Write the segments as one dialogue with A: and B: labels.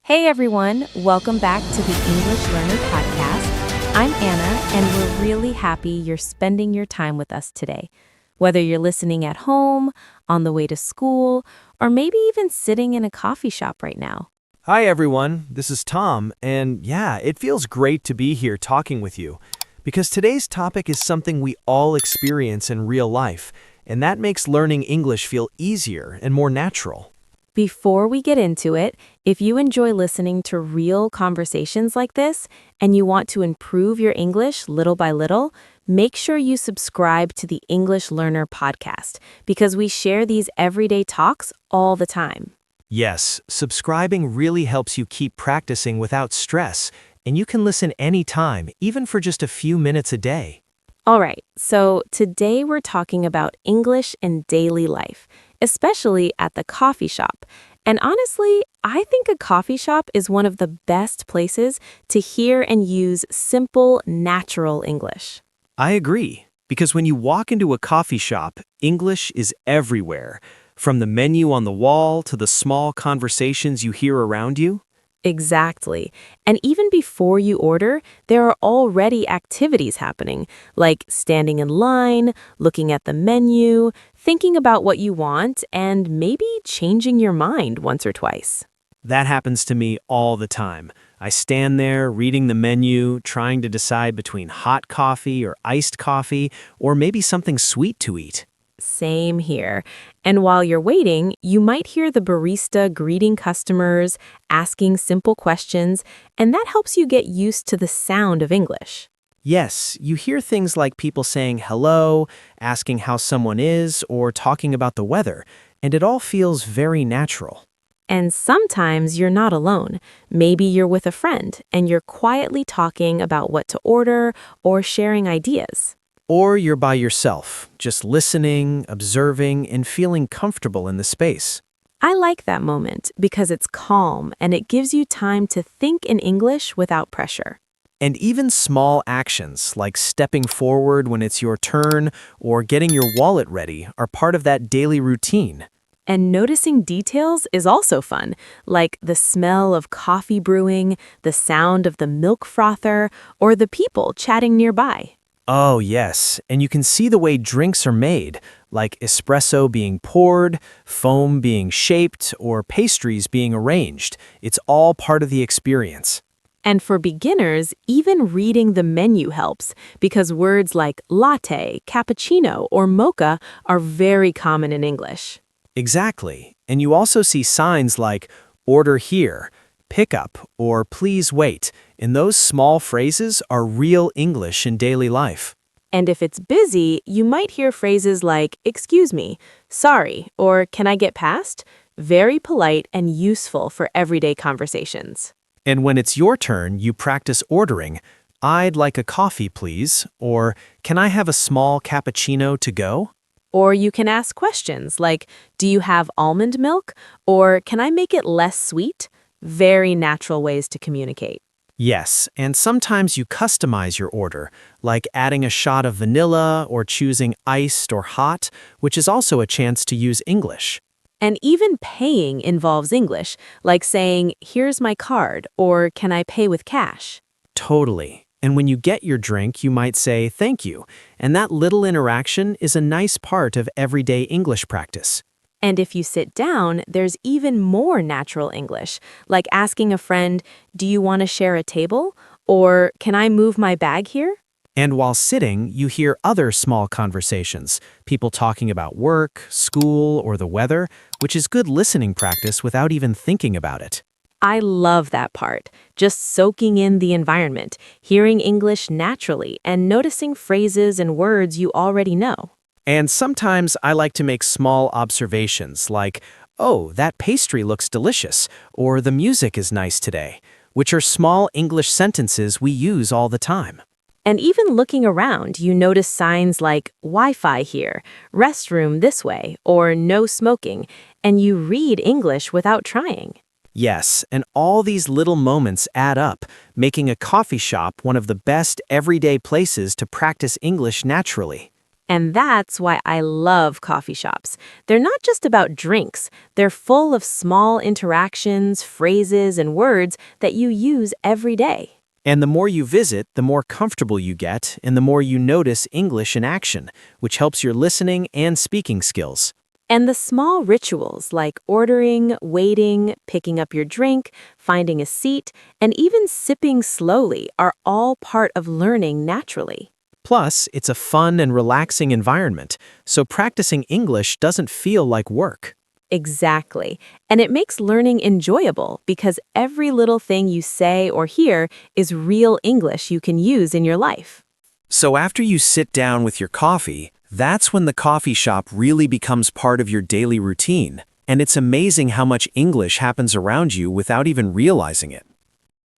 A: Hey everyone, welcome back to the English Learner Podcast. I'm Anna, and we're really happy you're spending your time with us today. Whether you're listening at home, on the way to school, or maybe even sitting in a coffee shop right now.
B: Hi everyone, this is Tom, and it feels great to be here talking with you, because today's topic is something we all experience in real life, and that makes learning English feel easier and more natural.
A: Before we get into it, if you enjoy listening to real conversations like this and you want to improve your English little by little, make sure you subscribe to the English Learner Podcast because we share these everyday talks all the time.
B: Yes, subscribing really helps you keep practicing without stress, and you can listen anytime, even for just a few minutes a day.
A: All right, so today we're talking about English in daily life, especially at the coffee shop. And honestly, I think a coffee shop is one of the best places to hear and use simple, natural English.
B: I agree, because when you walk into a coffee shop, English is everywhere, from the menu on the wall to the small conversations you hear around you.
A: Exactly. And even before you order, there are already activities happening, like standing in line, looking at the menu, thinking about what you want, and maybe changing your mind once or twice.
B: That happens to me all the time. I stand there reading the menu, trying to decide between hot coffee or iced coffee, or maybe something sweet to eat.
A: Same here. And while you're waiting, you might hear the barista greeting customers, asking simple questions, and that helps you get used to the sound of English.
B: Yes, you hear things like people saying hello, asking how someone is, or talking about the weather, and it all feels very natural.
A: And sometimes you're not alone. Maybe you're with a friend and you're quietly talking about what to order or sharing ideas.
B: Or you're by yourself, just listening, observing, and feeling comfortable in the space.
A: I like that moment because it's calm and it gives you time to think in English without pressure.
B: And even small actions, like stepping forward when it's your turn or getting your wallet ready, are part of that daily routine.
A: And noticing details is also fun, like the smell of coffee brewing, the sound of the milk frother, or the people chatting nearby.
B: Oh, yes, and you can see the way drinks are made, like espresso being poured, foam being shaped, or pastries being arranged. It's all part of the experience.
A: And for beginners, even reading the menu helps because words like latte, cappuccino, or mocha are very common in English.
B: Exactly, and you also see signs like order here, pick up, or please wait, and those small phrases are real English in daily life.
A: And if it's busy, you might hear phrases like, excuse me, sorry, or can I get past? Very polite and useful for everyday conversations.
B: And when it's your turn, you practice ordering, I'd like a coffee, please, or can I have a small cappuccino to go?
A: Or you can ask questions like, do you have almond milk? Or can I make it less sweet? Very natural ways to communicate.
B: Yes, and sometimes you customize your order, like adding a shot of vanilla or choosing iced or hot, which is also a chance to use English.
A: And even paying involves English, like saying, here's my card, or can I pay with cash?
B: Totally. And when you get your drink, you might say thank you, and that little interaction is a nice part of everyday English practice.
A: And if you sit down, there's even more natural English, like asking a friend, do you want to share a table? Or can I move my bag here?
B: And while sitting, you hear other small conversations, people talking about work, school, or the weather, which is good listening practice without even thinking about it.
A: I love that part, just soaking in the environment, hearing English naturally, and noticing phrases and words you already know.
B: And sometimes I like to make small observations like, oh, that pastry looks delicious, or the music is nice today, which are small English sentences we use all the time.
A: And even looking around, you notice signs like Wi-Fi here, restroom this way, or no smoking, and you read English without trying.
B: Yes, and all these little moments add up, making a coffee shop one of the best everyday places to practice English naturally.
A: And that's why I love coffee shops. They're not just about drinks, they're full of small interactions, phrases, and words that you use every day.
B: And the more you visit, the more comfortable you get, and the more you notice English in action, which helps your listening and speaking skills.
A: And the small rituals like ordering, waiting, picking up your drink, finding a seat, and even sipping slowly are all part of learning naturally.
B: Plus, it's a fun and relaxing environment, so practicing English doesn't feel like work.
A: Exactly. And it makes learning enjoyable because every little thing you say or hear is real English you can use in your life.
B: So after you sit down with your coffee, that's when the coffee shop really becomes part of your daily routine. And it's amazing how much English happens around you without even realizing it.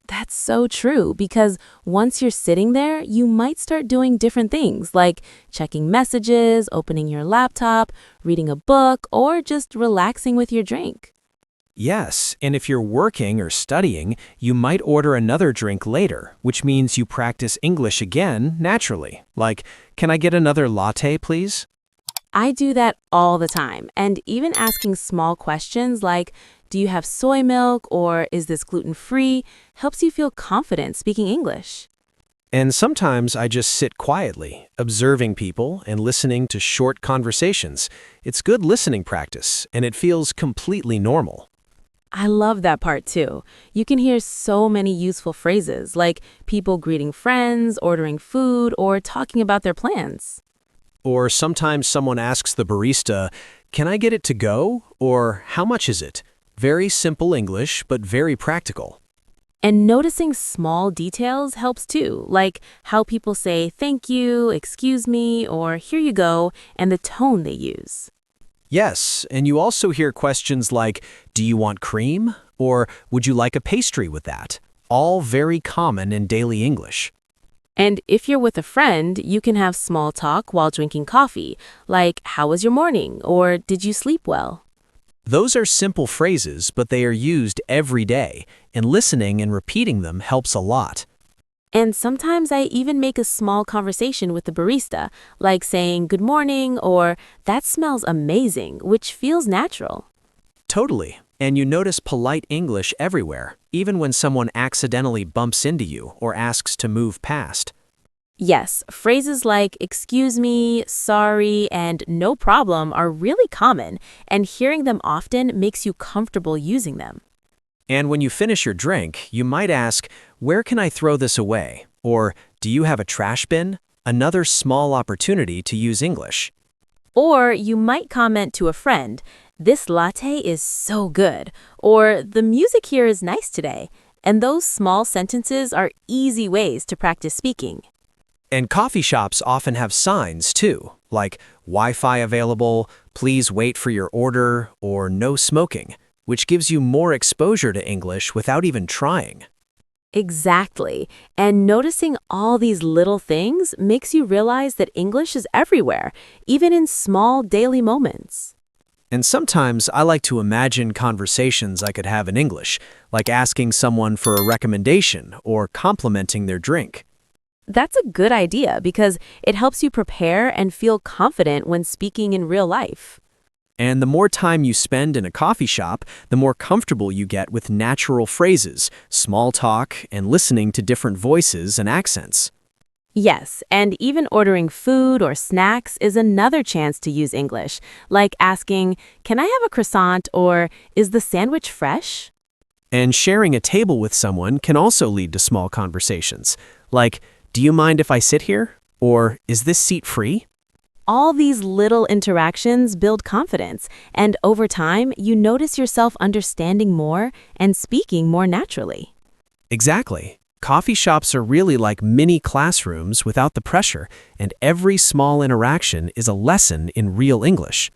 A: That's so true because once you're sitting there, you might start doing different things like checking messages, opening your laptop, reading a book, or just relaxing with your drink.
B: Yes, and if you're working or studying, you might order another drink later, which means you practice English again naturally. Like, can I get another latte, please?
A: I do that all the time, and even asking small questions like, do you have soy milk or is this gluten-free, helps you feel confident speaking English.
B: And sometimes I just sit quietly, observing people and listening to short conversations. It's good listening practice, and it feels completely normal.
A: I love that part too. You can hear so many useful phrases like people greeting friends, ordering food, or talking about their plans.
B: Or sometimes someone asks the barista, can I get it to go? Or how much is it? Very simple English, but very practical.
A: And noticing small details helps too, like how people say thank you, excuse me, or here you go, and the tone they use.
B: Yes, and you also hear questions like, do you want cream? Or would you like a pastry with that? All very common in daily English.
A: And if you're with a friend, you can have small talk while drinking coffee, like how was your morning, or did you sleep well?
B: Those are simple phrases, but they are used every day, and listening and repeating them helps a lot.
A: And sometimes I even make a small conversation with the barista, like saying good morning or that smells amazing, which feels natural.
B: Totally. And you notice polite English everywhere, even when someone accidentally bumps into you or asks to move past.
A: Yes, phrases like excuse me, sorry, and no problem are really common, and hearing them often makes you comfortable using them.
B: And when you finish your drink, you might ask, where can I throw this away? Or, do you have a trash bin? Another small opportunity to use English.
A: Or you might comment to a friend, this latte is so good, or the music here is nice today. And those small sentences are easy ways to practice speaking.
B: And coffee shops often have signs too, like Wi-Fi available, please wait for your order, or no smoking, which gives you more exposure to English without even trying.
A: Exactly. And noticing all these little things makes you realize that English is everywhere, even in small daily moments.
B: And sometimes I like to imagine conversations I could have in English, like asking someone for a recommendation or complimenting their drink.
A: That's a good idea because it helps you prepare and feel confident when speaking in real life.
B: And the more time you spend in a coffee shop, the more comfortable you get with natural phrases, small talk, and listening to different voices and accents.
A: Yes, and even ordering food or snacks is another chance to use English, like asking, can I have a croissant or is the sandwich fresh?
B: And sharing a table with someone can also lead to small conversations, like, do you mind if I sit here? Or is this seat free?
A: All these little interactions build confidence, and over time, you notice yourself understanding more and speaking more naturally.
B: Exactly. Coffee shops are really like mini classrooms without the pressure, and every small interaction is a lesson in real English.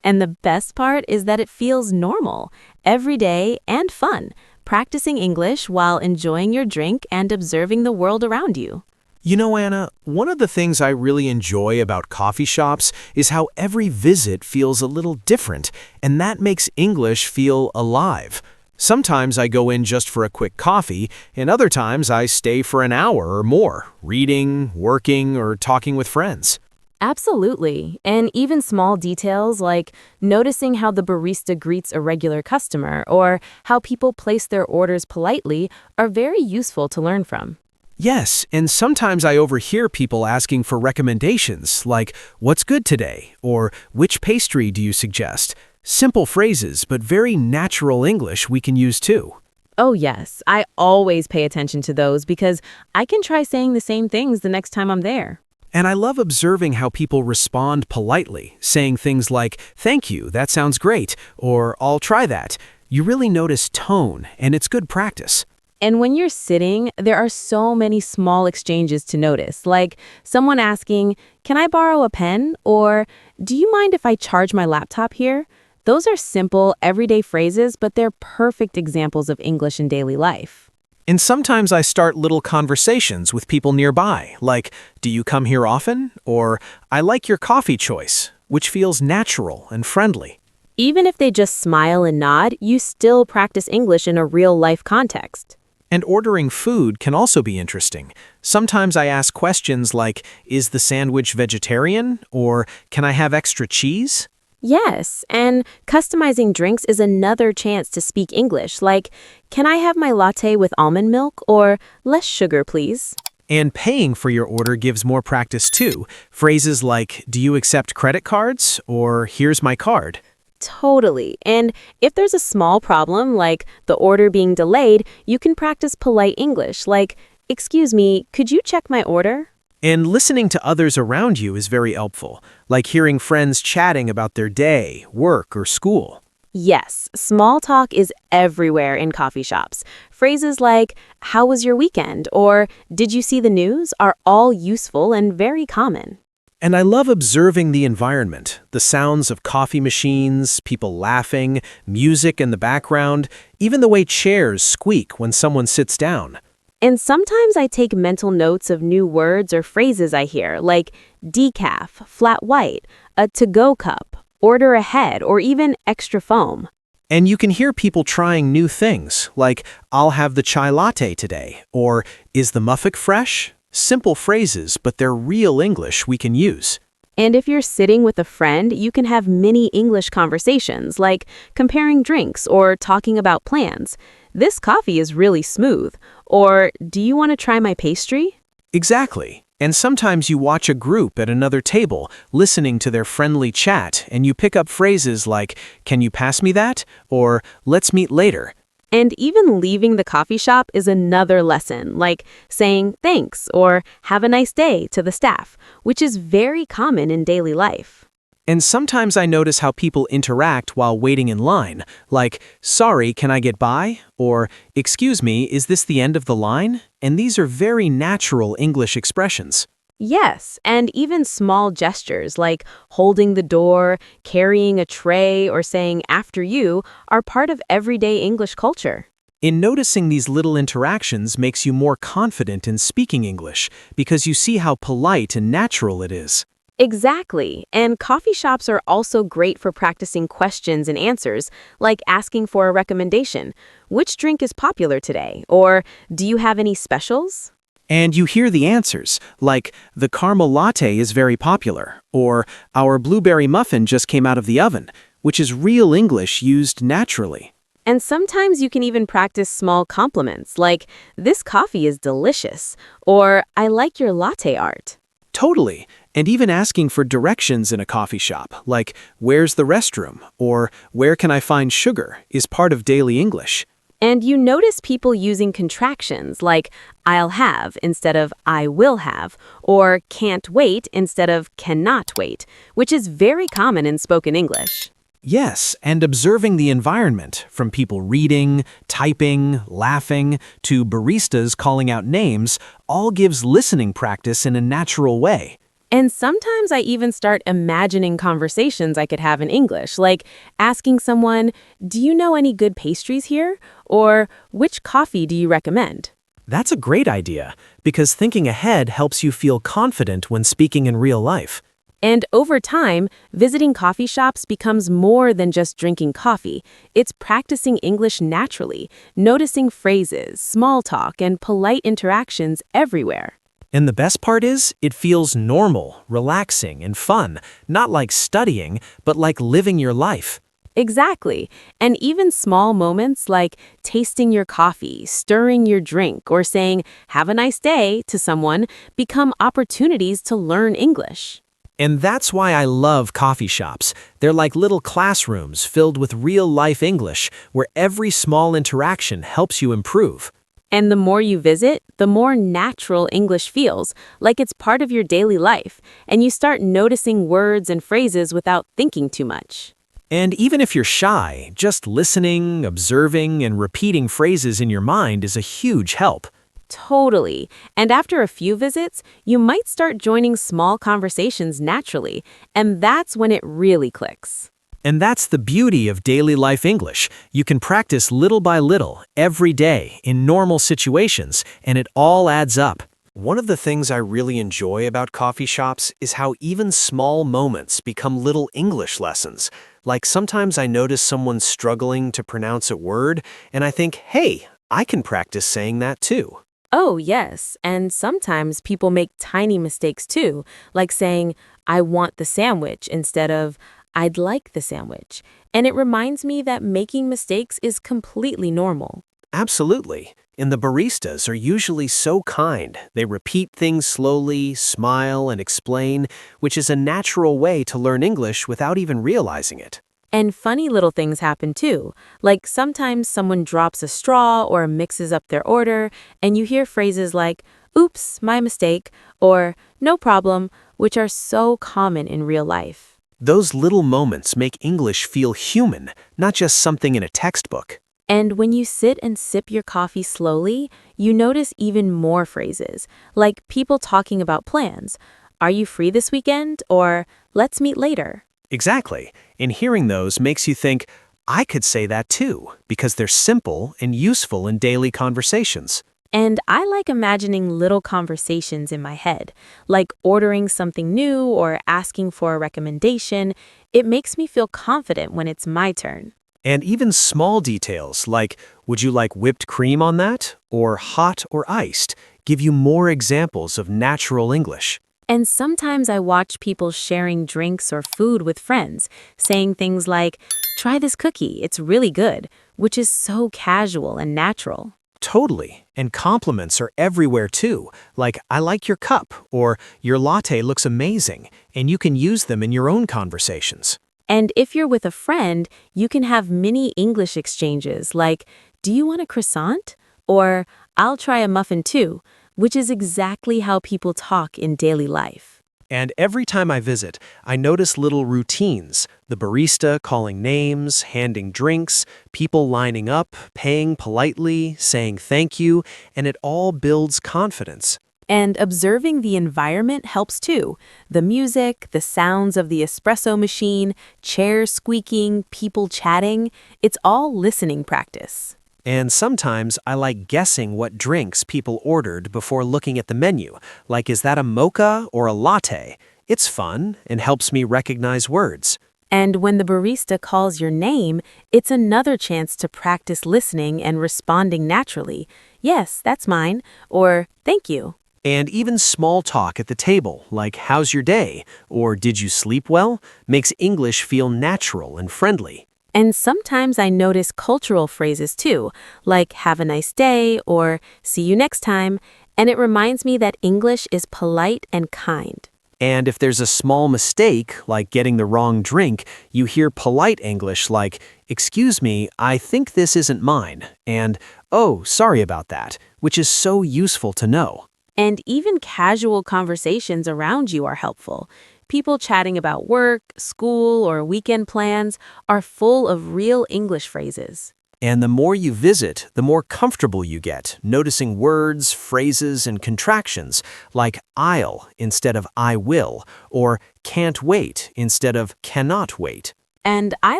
A: And the best part is that it feels normal, everyday, and fun, practicing English while enjoying your drink and observing the world around you.
B: You know, Anna, one of the things I really enjoy about coffee shops is how every visit feels a little different, and that makes English feel alive. Sometimes I go in just for a quick coffee, and other times I stay for an hour or more, reading, working, or talking with friends.
A: Absolutely. And even small details like noticing how the barista greets a regular customer or how people place their orders politely are very useful to learn from.
B: Yes, and sometimes I overhear people asking for recommendations like, "What's good today?" or "Which pastry do you suggest?" Simple phrases, but very natural English we can use too.
A: Oh, yes. I always pay attention to those because I can try saying the same things the next time I'm there.
B: And I love observing how people respond politely, saying things like, "Thank you, that sounds great," or "I'll try that." You really notice tone, and it's good practice.
A: And when you're sitting, there are so many small exchanges to notice, like someone asking, "Can I borrow a pen?" or "Do you mind if I charge my laptop here?" Those are simple, everyday phrases, but they're perfect examples of English in daily life.
B: And sometimes I start little conversations with people nearby, like, "Do you come here often?" or "I like your coffee choice," which feels natural and friendly.
A: Even if they just smile and nod, you still practice English in a real-life context.
B: And ordering food can also be interesting. Sometimes I ask questions like, "Is the sandwich vegetarian?" or "Can I have extra cheese?"
A: Yes, and customizing drinks is another chance to speak English, like, "Can I have my latte with almond milk?" or "Less sugar, please."
B: And paying for your order gives more practice too. Phrases like, "Do you accept credit cards?" or "Here's my card."
A: Totally. And if there's a small problem, like the order being delayed, you can practice polite English, like, "Excuse me, could you check my order?"
B: And listening to others around you is very helpful, like hearing friends chatting about their day, work, or school.
A: Yes, small talk is everywhere in coffee shops. Phrases like, "How was your weekend?" or "Did you see the news?" are all useful and very common.
B: And I love observing the environment, the sounds of coffee machines, people laughing, music in the background, even the way chairs squeak when someone sits down.
A: And sometimes I take mental notes of new words or phrases I hear, like decaf, flat white, a to-go cup, order ahead, or even extra foam.
B: And you can hear people trying new things, like, "I'll have the chai latte today," or "Is the muffin fresh?" Simple phrases, but they're real English we can use.
A: And if you're sitting with a friend, you can have mini English conversations, like comparing drinks or talking about plans. "This coffee is really smooth," or "Do you want to try my pastry?"
B: Exactly. And sometimes you watch a group at another table listening to their friendly chat, and you pick up phrases like, "Can you pass me that?" or "Let's meet later."
A: And even leaving the coffee shop is another lesson, like saying thanks or "Have a nice day" to the staff, which is very common in daily life.
B: And sometimes I notice how people interact while waiting in line, like, "Sorry, can I get by?" or "Excuse me, is this the end of the line?" And these are very natural English expressions.
A: Yes, and even small gestures like holding the door, carrying a tray, or saying "after you" are part of everyday English culture.
B: In noticing these little interactions makes you more confident in speaking English because you see how polite and natural it is.
A: Exactly, and coffee shops are also great for practicing questions and answers, like asking for a recommendation. "Which drink is popular today?" or "Do you have any specials?"
B: And you hear the answers, like, "The caramel latte is very popular," or "Our blueberry muffin just came out of the oven," which is real English used naturally.
A: And sometimes you can even practice small compliments, like "This coffee is delicious," or "I like your latte art."
B: Totally. And even asking for directions in a coffee shop, like, "Where's the restroom?" or "Where can I find sugar?" is part of daily English.
A: And you notice people using contractions like "I'll have" instead of "I will have," or "can't wait" instead of "cannot wait," which is very common in spoken English.
B: Yes, and observing the environment, from people reading, typing, laughing, to baristas calling out names, all gives listening practice in a natural way.
A: And sometimes I even start imagining conversations I could have in English, like asking someone, "Do you know any good pastries here?" or "Which coffee do you recommend?"
B: That's a great idea, because thinking ahead helps you feel confident when speaking in real life.
A: And over time, visiting coffee shops becomes more than just drinking coffee. It's practicing English naturally, noticing phrases, small talk, and polite interactions everywhere.
B: And the best part is, it feels normal, relaxing, and fun, not like studying, but like living your life.
A: Exactly. And even small moments like tasting your coffee, stirring your drink, or saying, "Have a nice day" to someone become opportunities to learn English.
B: And that's why I love coffee shops. They're like little classrooms filled with real-life English, where every small interaction helps you improve.
A: And the more you visit, the more natural English feels, like it's part of your daily life, and you start noticing words and phrases without thinking too much.
B: And even if you're shy, just listening, observing, and repeating phrases in your mind is a huge help.
A: Totally. And after a few visits, you might start joining small conversations naturally, and that's when it really clicks.
B: And that's the beauty of daily life English. You can practice little by little, every day, in normal situations, and it all adds up. One of the things I really enjoy about coffee shops is how even small moments become little English lessons. Like sometimes I notice someone struggling to pronounce a word, and I think, hey, I can practice saying that too.
A: Oh, yes. And sometimes people make tiny mistakes too, like saying, "I want the sandwich" instead of "I'd like the sandwich." And it reminds me that making mistakes is completely normal.
B: Absolutely. And the baristas are usually so kind. They repeat things slowly, smile, and explain, which is a natural way to learn English without even realizing it.
A: And funny little things happen too, like sometimes someone drops a straw or mixes up their order, and you hear phrases like, "Oops, my mistake," or "No problem," which are so common in real life.
B: Those little moments make English feel human, not just something in a textbook.
A: And when you sit and sip your coffee slowly, you notice even more phrases, like people talking about plans. "Are you free this weekend?" or "Let's meet later."
B: Exactly. And hearing those makes you think, I could say that too, because they're simple and useful in daily conversations.
A: And I like imagining little conversations in my head, like ordering something new or asking for a recommendation. It makes me feel confident when it's my turn.
B: And even small details like, would you like whipped cream on that? Or hot or iced, give you more examples of natural English.
A: And sometimes I watch people sharing drinks or food with friends, saying things like, "Try this cookie, it's really good," which is so casual and natural.
B: Totally. And compliments are everywhere too, like, I like your cup, or your latte looks amazing, and you can use them in your own conversations.
A: And if you're with a friend, you can have mini English exchanges like, "Do you want a croissant?" or "I'll try a muffin too," which is exactly how people talk in daily life.
B: And every time I visit, I notice little routines, the barista calling names, handing drinks, people lining up, paying politely, saying thank you, and it all builds confidence.
A: And observing the environment helps too. The music, the sounds of the espresso machine, chairs squeaking, people chatting, it's all listening practice.
B: And sometimes I like guessing what drinks people ordered before looking at the menu, like is that a mocha or a latte? It's fun and helps me recognize words.
A: And when the barista calls your name, it's another chance to practice listening and responding naturally. "Yes, that's mine," or "Thank you."
B: And even small talk at the table, like how's your day or did you sleep well, makes English feel natural and friendly.
A: And sometimes I notice cultural phrases too, like "Have a nice day" or "See you next time," and it reminds me that English is polite and kind.
B: And if there's a small mistake, like getting the wrong drink, you hear polite English like, "Excuse me, I think this isn't mine," and "Oh, sorry about that," which is so useful to know.
A: And even casual conversations around you are helpful. People chatting about work, school, or weekend plans are full of real English phrases.
B: And the more you visit, the more comfortable you get, noticing words, phrases, and contractions, like I'll instead of I will, or can't wait instead of cannot wait.
A: And I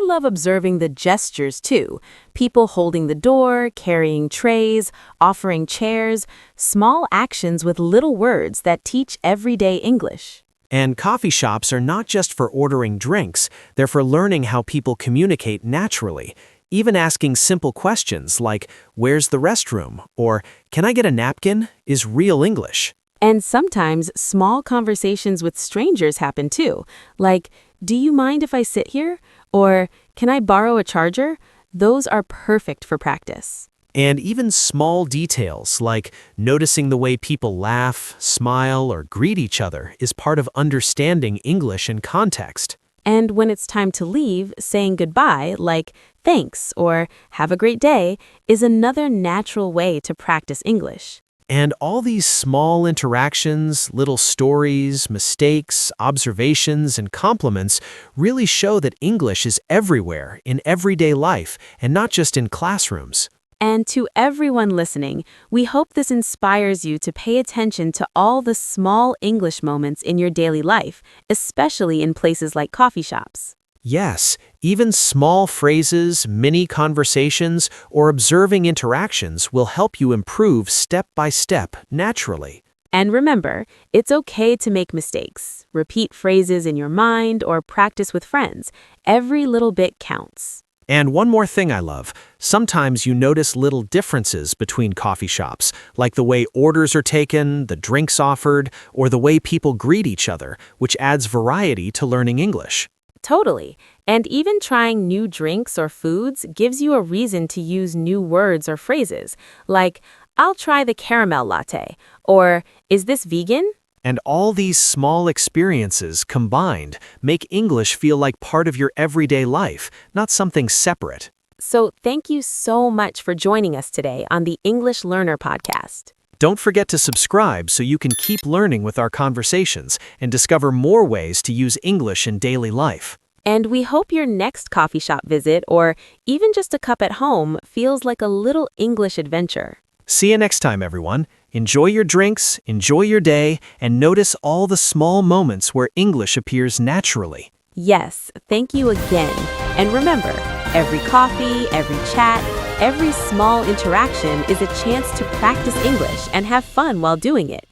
A: love observing the gestures too. People holding the door, carrying trays, offering chairs, small actions with little words that teach everyday English.
B: And coffee shops are not just for ordering drinks, they're for learning how people communicate naturally. Even asking simple questions like, "Where's the restroom?" or "Can I get a napkin?" is real English.
A: And sometimes small conversations with strangers happen too, like, "Do you mind if I sit here?" Or, "Can I borrow a charger?" Those are perfect for practice.
B: And even small details like noticing the way people laugh, smile, or greet each other is part of understanding English in context.
A: And when it's time to leave, saying goodbye, like "thanks" or "have a great day," is another natural way to practice English.
B: And all these small interactions, little stories, mistakes, observations, and compliments really show that English is everywhere in everyday life and not just in classrooms.
A: And to everyone listening, we hope this inspires you to pay attention to all the small English moments in your daily life, especially in places like coffee shops.
B: Yes, even small phrases, mini conversations, or observing interactions will help you improve step by step naturally.
A: And remember, it's okay to make mistakes. Repeat phrases in your mind or practice with friends. Every little bit counts.
B: And one more thing I love. Sometimes you notice little differences between coffee shops, like the way orders are taken, the drinks offered, or the way people greet each other, which adds variety to learning English.
A: Totally. And even trying new drinks or foods gives you a reason to use new words or phrases, like, "I'll try the caramel latte," or "Is this vegan?"
B: And all these small experiences combined make English feel like part of your everyday life, not something separate.
A: So thank you so much for joining us today on the English Learner Podcast.
B: Don't forget to subscribe so you can keep learning with our conversations and discover more ways to use English in daily life.
A: And we hope your next coffee shop visit, or even just a cup at home, feels like a little English adventure.
B: See you next time, everyone. Enjoy your drinks, enjoy your day, and notice all the small moments where English appears naturally.
A: Yes, thank you again. And remember, every coffee, every chat, every small interaction is a chance to practice English and have fun while doing it.